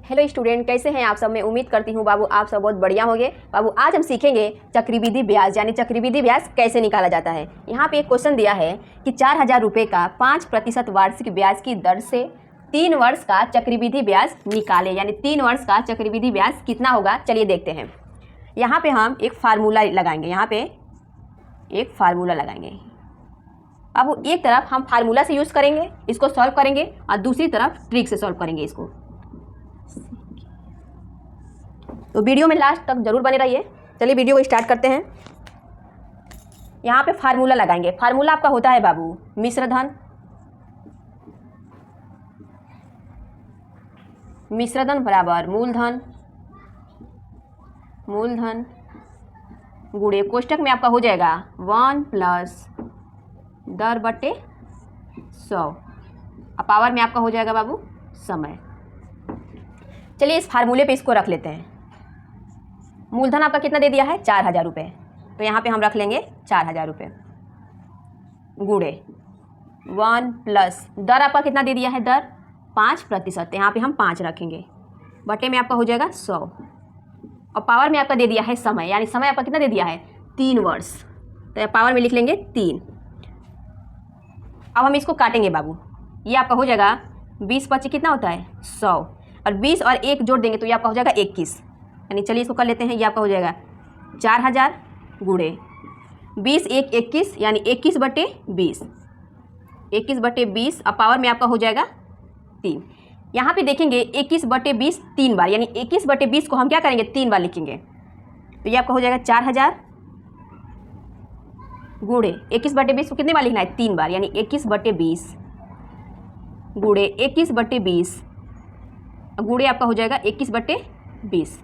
Hello student, कैसे हैं आप सब। मैं उम्मीद करती हूँ बाबू आप सब बहुत बढ़िया होंगे। बाबू आज हम सीखेंगे चक्रवृद्धि ब्याज यानी चक्रवृद्धि ब्याज कैसे निकाला जाता है। यहाँ पे एक क्वेश्चन दिया है कि 4,000 रुपये का 5% वार्षिक ब्याज की दर से 3 वर्ष का चक्रवृद्धि ब्याज निकाले, यानी 3 वर्ष का चक्रवृद्धि ब्याज कितना होगा। चलिए देखते हैं। यहाँ पे हम एक फार्मूला लगाएंगे, यहाँ पे एक फार्मूला लगाएंगे। अब एक तरफ हम फार्मूला से यूज़ करेंगे, इसको सॉल्व करेंगे, और दूसरी तरफ ट्रिक से सॉल्व करेंगे इसको। तो वीडियो में लास्ट तक जरूर बने रहिए। चलिए वीडियो को स्टार्ट करते हैं। यहाँ पे फार्मूला लगाएंगे। फार्मूला आपका होता है बाबू मिश्रधन, मिश्रधन बराबर मूलधन, मूलधन गुणे कोष्टक में आपका हो जाएगा 1 प्लस दर बटे 100, और पावर में आपका हो जाएगा बाबू समय। चलिए इस फार्मूले पे इसको रख लेते हैं। मूलधन आपका कितना दे दिया है 4,000 रुपये, तो यहाँ पे हम रख लेंगे 4,000 रुपये गुणे 1 प्लस दर आपका कितना दे दिया है, दर 5%, यहाँ पे हम 5 रखेंगे, बटे में आपका हो जाएगा 100, और पावर में आपका दे दिया है समय, यानी समय आपका कितना दे दिया है 3 वर्ष, तो पावर में लिख लेंगे 3। अब हम इसको काटेंगे बाबू। ये आपका हो जाएगा 20 × 25 कितना होता है 100, और 20 और 1 जोड़ देंगे तो ये आपका हो जाएगा 21, यानी चलिए इसको कर लेते हैं। ये आपका हो जाएगा 4,000 गुणे 20 1 21, यानी 21/20, 21/20, और पावर में आपका हो जाएगा 3। यहाँ पे देखेंगे 21/20 3 बार, यानी 21/20 को हम क्या करेंगे 3 बार लिखेंगे, तो ये आपका हो जाएगा 4,000 गुणे 21/20 को कितने बार लिखना है 3 बार, यानी 21/20 गुणे 21/20 गुणे आपका हो जाएगा 21/20।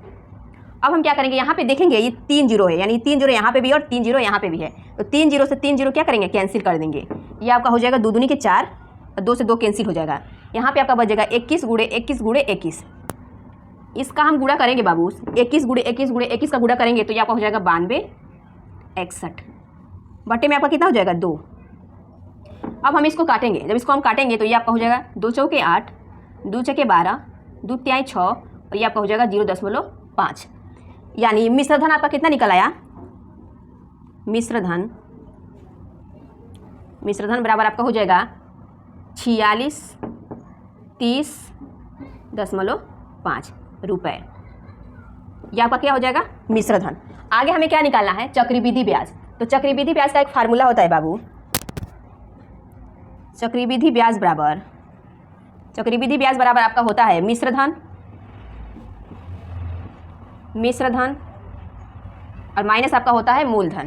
अब हम क्या करेंगे, यहाँ पे देखेंगे ये 3 जीरो है, यानी 3 जीरो यहाँ पे भी है और 3 जीरो यहाँ पे भी है, तो 3 जीरो से 3 जीरो क्या करेंगे कैंसिल कर देंगे। ये आपका हो जाएगा 2 दूनी के 4, और 2 से 2 कैंसिल हो जाएगा। यहाँ पे आपका बचेगा 21 गुणे 21 गुणे 21। इसका हम गुणा करेंगे बाबू, 21 गुणे 21 गुणे 21 का गुणा करेंगे तो ये आपका हो जाएगा 92 61, बटे में आपका कितना हो जाएगा 2। अब हम इसको काटेंगे। जब इसको हम काटेंगे तो ये आपका हो जाएगा 2 चौके 8, 2 छके 12, 2 तिहाई 6, और ये आपका हो जाएगा 0.5, यानी मिश्रधन आपका कितना निकल आया, मिश्रधन बराबर आपका हो जाएगा 4630.5 रुपये। यह आपका क्या हो जाएगा मिश्रधन। आगे हमें क्या निकालना है, चक्रवृद्धि ब्याज। तो चक्रवृद्धि ब्याज का एक फार्मूला होता है बाबू, चक्रवृद्धि ब्याज बराबर आपका होता है मिश्रधन और माइनस आपका होता है मूलधन।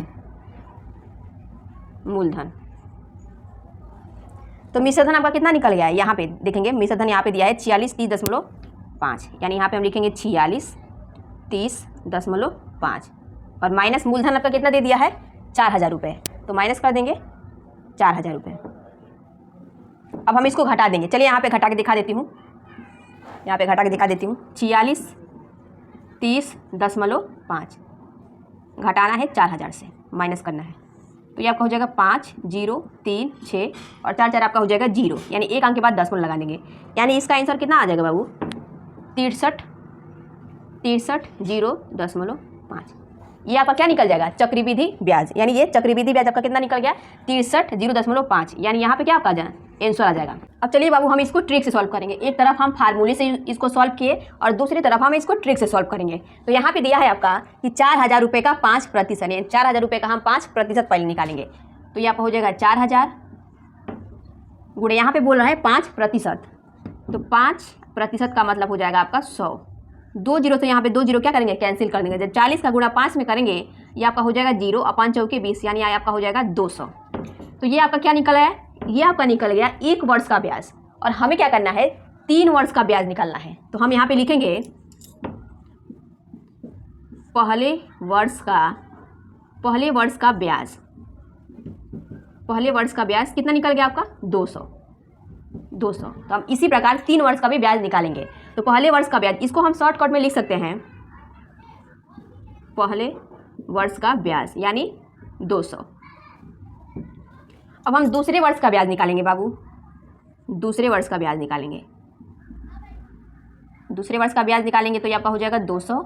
तो मिश्रधन आपका कितना निकल गया है, यहाँ पे देखेंगे मिश्रधन यहाँ पे दिया है 4630.5, यानी यहाँ पे हम लिखेंगे 4630.5, और माइनस मूलधन आपका कितना दे दिया है 4,000 रुपये, तो माइनस कर देंगे 4,000 रुपये। अब हम इसको घटा देंगे। चलिए यहाँ पे घटा के दिखा देती हूँ, 4630.5 घटाना है 4,000 से, माइनस करना है, तो ये आपका हो जाएगा 5 0 3 6 और 4 4 आपका हो जाएगा 0, यानी एक अंक के बाद 10 लगा देंगे, यानी इसका आंसर कितना आ जाएगा बाबू 63.0.5। ये आपका क्या निकल जाएगा चक्रवृद्धि ब्याज, यानी ये चक्रवृद्धि ब्याज आपका कितना निकल गया 63.0.5, यानी यहाँ पे क्या आपका आंसर आ जाएगा। अब चलिए बाबू हम इसको ट्रिक से सॉल्व करेंगे। एक तरफ हम फार्मूले से इसको सॉल्व किए और दूसरी तरफ हम इसको ट्रिक से सॉल्व करेंगे। तो यहाँ पे दिया है आपका कि 4,000 रुपये का 5%, यानी 4,000 रुपये का हम 5% पहले निकालेंगे, तो ये आपका हो जाएगा 4,000 गुणे यहाँ पे बोल रहा है 5%, तो 5% का मतलब हो जाएगा आपका 100। 2 जीरो से यहाँ पे 2 जीरो क्या करेंगे कैंसिल कर देंगे। जब 40 का गुणा 5 में करेंगे ये आपका हो जाएगा 0, और 5 चौके 20, यानी आपका हो जाएगा 200। तो ये आपका क्या निकल है, ये आपका निकल गया 1 वर्ष का ब्याज, और हमें क्या करना है 3 वर्ष का ब्याज निकालना है। तो हम यहाँ पे लिखेंगे पहले वर्ष का ब्याज कितना निकल गया आपका 200। तो हम इसी प्रकार 3 वर्ष का भी ब्याज निकालेंगे। तो पहले वर्ष का ब्याज, इसको हम शॉर्टकट में लिख सकते हैं, पहले वर्ष का ब्याज यानी 200। अब हम दूसरे वर्ष का ब्याज निकालेंगे बाबू, दूसरे वर्ष का ब्याज निकालेंगे। दूसरे वर्ष का ब्याज निकालेंगे तो ये आपका हो जाएगा 200।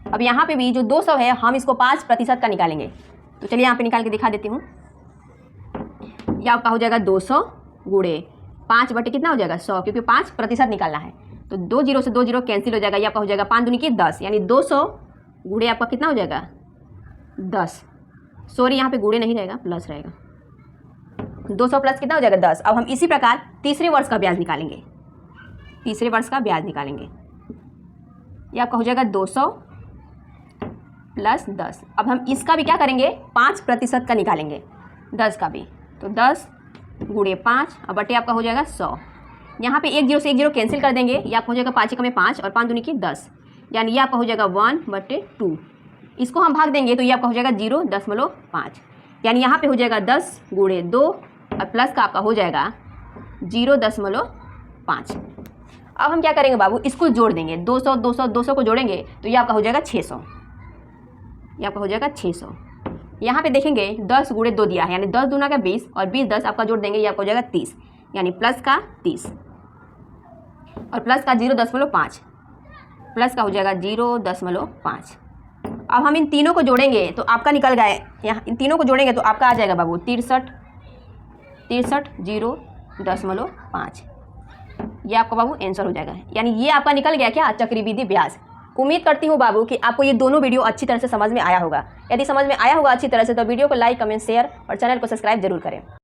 अब यहाँ पे भी जो 200 है हम इसको 5% का निकालेंगे, तो चलिए यहाँ पे निकाल के दिखा देती हूँ। ये आपका हो जाएगा 200 गुणे 5 बटे कितना हो जाएगा 100, क्योंकि 5% निकालना है। तो 2 जीरो से 2 जीरो कैंसिल हो जाएगा, ये आपका हो जाएगा 5 दूनी की 10, यानी 200 गुणे आपका कितना हो जाएगा 10। सॉरी यहाँ पे गुणे नहीं रहेगा, प्लस रहेगा। 200 प्लस कितना हो जाएगा 10। अब हम इसी प्रकार तीसरे वर्ष का ब्याज निकालेंगे, तीसरे वर्ष का ब्याज निकालेंगे। ये आपका हो जाएगा 200 प्लस 10। अब हम इसका भी क्या करेंगे 5% का निकालेंगे, 10 का भी। तो 10 गुणे 5 और बटे आपका हो जाएगा 100। यहाँ पे 1 जीरो से 1 जीरो कैंसिल कर देंगे, ये आपका हो जाएगा 5 में 5 और 5 दूनी की 10, यानी ये आपका हो जाएगा 1/2। इसको हम भाग देंगे तो ये आपका हो जाएगा 0.5, यानी यहाँ पे हो जाएगा 10 गुणे 2 और प्लस का आपका हो जाएगा 0.5। अब हम क्या करेंगे बाबू, इसको जोड़ देंगे, 200 200 200 को जोड़ेंगे तो ये आपका हो जाएगा 600, ये आपका हो जाएगा 600। यहाँ पे देखेंगे 10 गुणे 2 दिया है, यानी 10 दूना का 20 और 20 10 आपका जोड़ देंगे, ये आपका हो जाएगा 30, यानी प्लस का 30 और प्लस का 0.5, प्लस का हो जाएगा 0.5। अब हम इन तीनों को जोड़ेंगे तो आपका निकल गए, यहाँ इन तीनों को जोड़ेंगे तो आपका आ जाएगा बाबू 63 0.5। ये आपका बाबू आंसर हो जाएगा, यानी ये आपका निकल गया क्या चक्रवृद्धि ब्याज। उम्मीद करती हूँ बाबू कि आपको ये दोनों वीडियो अच्छी तरह से समझ में आया होगा। यदि समझ में आया होगा अच्छी तरह से तो वीडियो को लाइक कमेंट शेयर और चैनल को सब्सक्राइब जरूर करें।